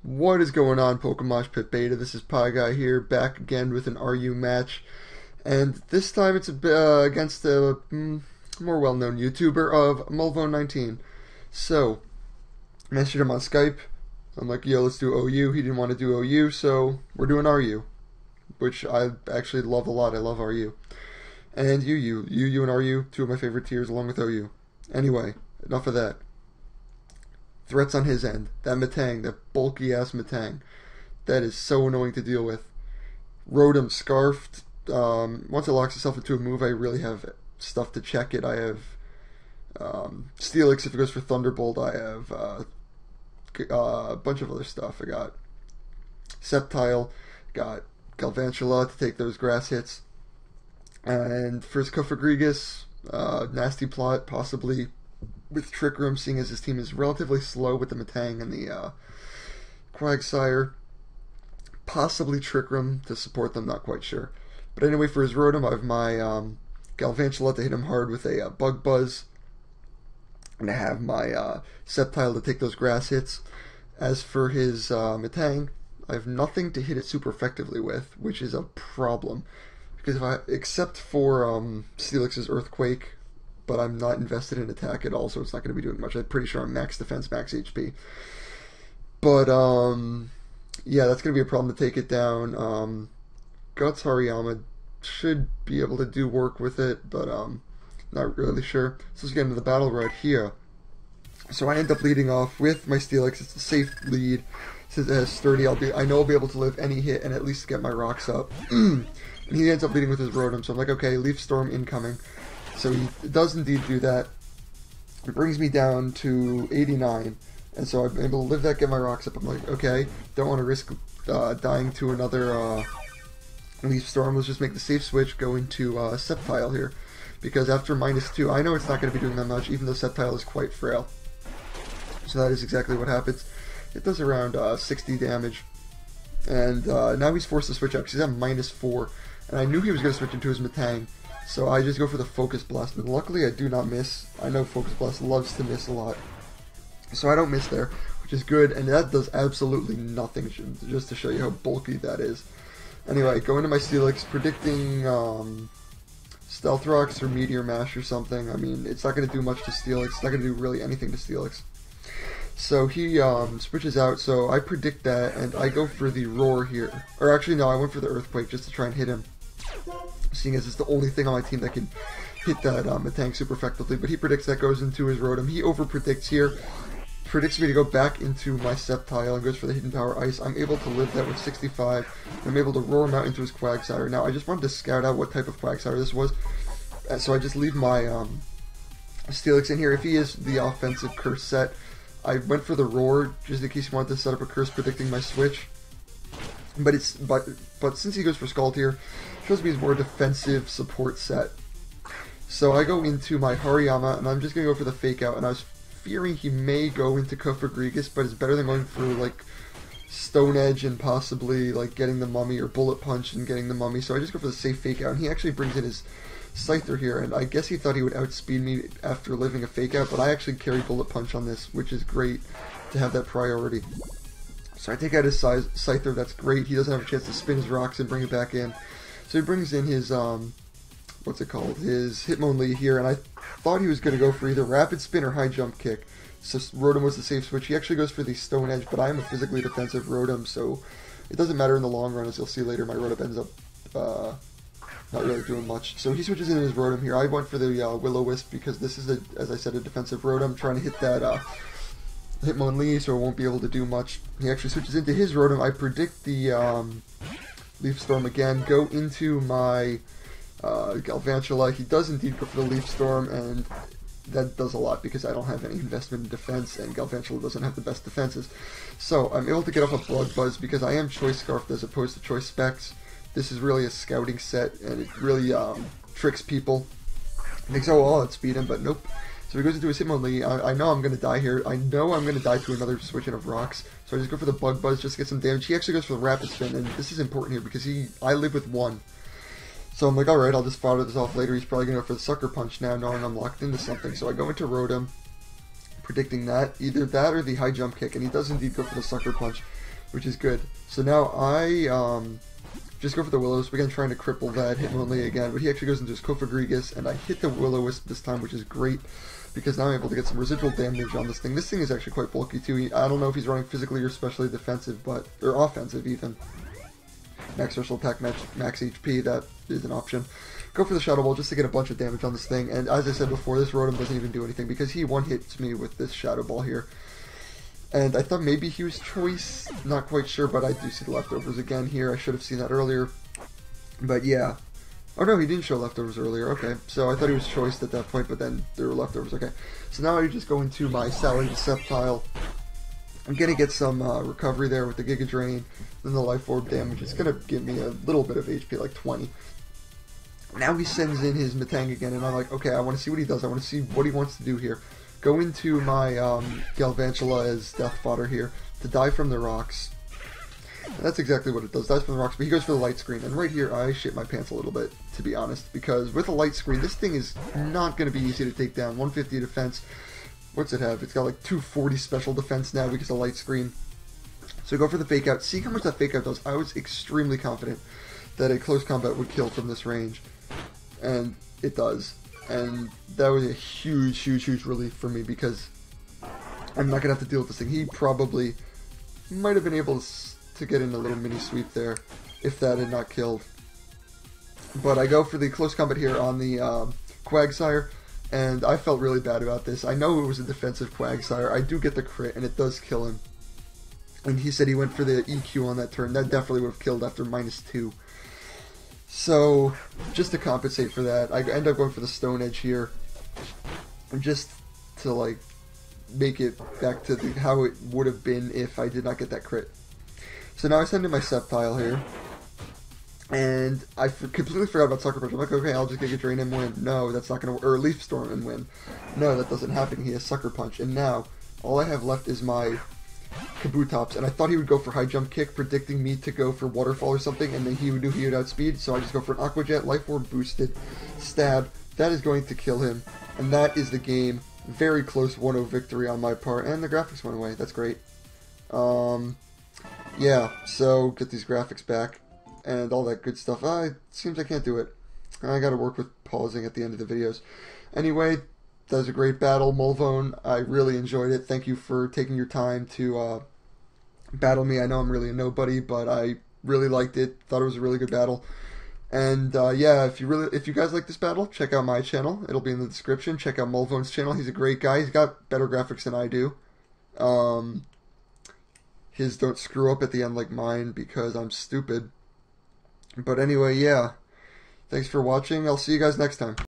What is going on, Pokemoshpitbeta? This is PieguyGamer here, back again with an RU match, and this time it's against a more well-known YouTuber of Mulvone19. So, I messaged him on Skype. I'm like, yo, let's do OU. He didn't want to do OU, so we're doing RU, which I actually love a lot. I love RU. And UU and RU, two of my favorite tiers, along with OU. Anyway, enough of that. Threats on his end. That Metang, that bulky-ass Metang. That is so annoying to deal with. Rotom Scarfed. Once it locks itself into a move, I really have stuff to check it. I have Steelix if it goes for Thunderbolt. I have a bunch of other stuff. I got Sceptile. Got Galvantula to take those grass hits. And for his Cofagrigus, Nasty Plot, possibly with Trick Room, seeing as his team is relatively slow with the Metang and the Quagsire. Possibly Trick Room to support them, not quite sure. But anyway, for his Rotom, I have my Galvantula to hit him hard with a Bug Buzz. And I have my Sceptile to take those grass hits. As for his Metang, I have nothing to hit it super effectively with, which is a problem. Because except for Steelix's Earthquake, but I'm not invested in attack at all, so it's not going to be doing much. I'm pretty sure I'm max defense, max HP. But, yeah, that's going to be a problem to take it down. Guts Hariyama should be able to do work with it, but not really sure. So let's get into the battle right here. So I end up leading off with my Steelix. It's a safe lead. Since it has sturdy, I know I'll be able to live any hit and at least get my rocks up. And he ends up leading with his Rotom, so I'm like, okay, Leaf Storm incoming. So he does indeed do that. It brings me down to 89, and so I'm able to live that, get my rocks up. I'm like, okay, don't want to risk dying to another Leaf Storm. Let's just make the safe switch, go into Sceptile here. Because after -2, I know it's not going to be doing that much, even though Sceptile is quite frail. So that is exactly what happens. It does around 60 damage. And now he's forced to switch out because he's at -4. And I knew he was going to switch into his Metang. So I just go for the Focus Blast. And luckily I do not miss. I know Focus Blast loves to miss a lot. So I don't miss there, which is good. And that does absolutely nothing, just to show you how bulky that is. Anyway, go into my Steelix, predicting Stealth Rocks or Meteor Mash or something. I mean, it's not going to do much to Steelix. It's not going to do really anything to Steelix. So he switches out, so I predict that, and I go for the Roar here. Or actually, no, I went for the Earthquake just to try and hit him. Seeing as it's the only thing on my team that can hit that Metang super effectively. But he predicts that goes into his Rotom. He over-predicts here. Predicts me to go back into my Sceptile and goes for the Hidden Power Ice. I'm able to live that with 65. I'm able to roar him out into his Quagsire. Now, I just wanted to scout out what type of Quagsire this was. So I just leave my Steelix in here. If he is the offensive curse set, I went for the Roar just in case he wanted to set up a curse predicting my switch. But since he goes for Scald here, shows me he's more defensive support set. So I go into my Hariyama and I'm just gonna go for the Fake Out, and I was fearing he may go into Cofagrigus, but it's better than going for like Stone Edge and possibly like getting the Mummy or Bullet Punch and getting the Mummy. So I just go for the safe Fake Out, and he actually brings in his Scyther here, and I guess he thought he would outspeed me after living a Fake Out, but I actually carry Bullet Punch on this, which is great to have that priority. So I take out his Scyther, that's great. He doesn't have a chance to spin his rocks and bring it back in. So he brings in his, what's it called, his Hitmonlee here, and I thought he was going to go for either Rapid Spin or High Jump Kick. So Rotom was the safe switch. He actually goes for the Stone Edge, but I am a physically defensive Rotom, so it doesn't matter in the long run. As you'll see later, my Rotom ends up not really doing much. So he switches in his Rotom here. I went for the Will-O-Wisp because this is, as I said, a defensive Rotom, trying to hit that Hitmonlee, so it won't be able to do much. He actually switches into his Rotom. I predict the Leaf Storm again, go into my Galvantula. He does indeed go for the Leaf Storm, and that does a lot because I don't have any investment in defense, and Galvantula doesn't have the best defenses. So I'm able to get off a Bug Buzz because I am Choice Scarfed as opposed to Choice Specs. This is really a scouting set, and it really tricks people. Thinks, oh, well, I'll outspeed him, but nope. So he goes into his Hitmonlee. I know I'm going to die here. I know I'm going to die to another switching of rocks. So I just go for the Bug Buzz just to get some damage. He actually goes for the Rapid Spin, and this is important here because I live with 1. So I'm like, alright, I'll just fire this off later. He's probably going to go for the Sucker Punch now, knowing I'm locked into something. So I go into Rotom, predicting that. Either that or the High Jump Kick, and he does indeed go for the Sucker Punch. which is good. So now I just go for the Will-O-Wisp again, trying to cripple that Hitmonlee again, but he actually goes into his Kofagrigus, and I hit the Will-O-Wisp this time, which is great, because now I'm able to get some residual damage on this thing. This thing is actually quite bulky too. I don't know if he's running physically or specially defensive, or offensive even. Max special attack, max HP, that is an option. Go for the Shadow Ball just to get a bunch of damage on this thing, and as I said before, this Rotom doesn't even do anything, because he one-hits me with this Shadow Ball here. And I thought maybe he was choice, not quite sure, but I do see the leftovers again here. I should have seen that earlier. But yeah. Oh no, he didn't show leftovers earlier. Okay, so I thought he was choiced at that point, but then there were leftovers. Okay, so now I just go into my Salary Deceptile. I'm going to get some recovery there with the Giga Drain. Then the Life Orb damage is going to give me a little bit of HP, like 20. Now he sends in his Metang again, and I'm like, okay, I want to see what he does. I want to see what he wants to do here. Go into my Galvantula as Death Fodder here to die from the rocks. And that's exactly what it does, dies from the rocks, but he goes for the Light Screen. And right here, I shit my pants a little bit, to be honest, because with a Light Screen, this thing is not going to be easy to take down. 150 defense. What's it have? It's got like 240 special defense now because of Light Screen. So go for the Fake Out. See how much that Fake Out does. I was extremely confident that a close combat would kill from this range. And it does. And that was a huge, huge, huge relief for me because I'm not going to have to deal with this thing. He probably might have been able to get in a little mini sweep there if that had not killed. But I go for the close combat here on the Quagsire, and I felt really bad about this. I know it was a defensive Quagsire. I do get the crit, and it does kill him. And he said he went for the EQ on that turn. That definitely would have killed after -2. So, just to compensate for that, I end up going for the Stone Edge here, just to like make it back to how it would have been if I did not get that crit. So now I send in my Sceptile here, and I completely forgot about Sucker Punch. I'm like, okay, I'll just Giga Drain and win. No, that's not going to work. Or Leaf Storm and win. No, that doesn't happen. He has Sucker Punch, and now all I have left is my Kabutops, and I thought he would go for High Jump Kick, predicting me to go for Waterfall or something, and then he knew he would outspeed, so I just go for an Aqua Jet, Life Orb boosted, Stab. That is going to kill him, and that is the game. Very close 1-0 victory on my part, and the graphics went away. That's great. Yeah, so get these graphics back, and all that good stuff. It seems I can't do it. I gotta work with pausing at the end of the videos. Anyway, that was a great battle, Mulvone. I really enjoyed it. Thank you for taking your time to battle me. I know I'm really a nobody, but I really liked it. Thought it was a really good battle. And yeah, if you guys like this battle, check out my channel. It'll be in the description. Check out Mulvone's channel. He's a great guy. He's got better graphics than I do. His don't screw up at the end like mine because I'm stupid. But anyway, yeah. Thanks for watching. I'll see you guys next time.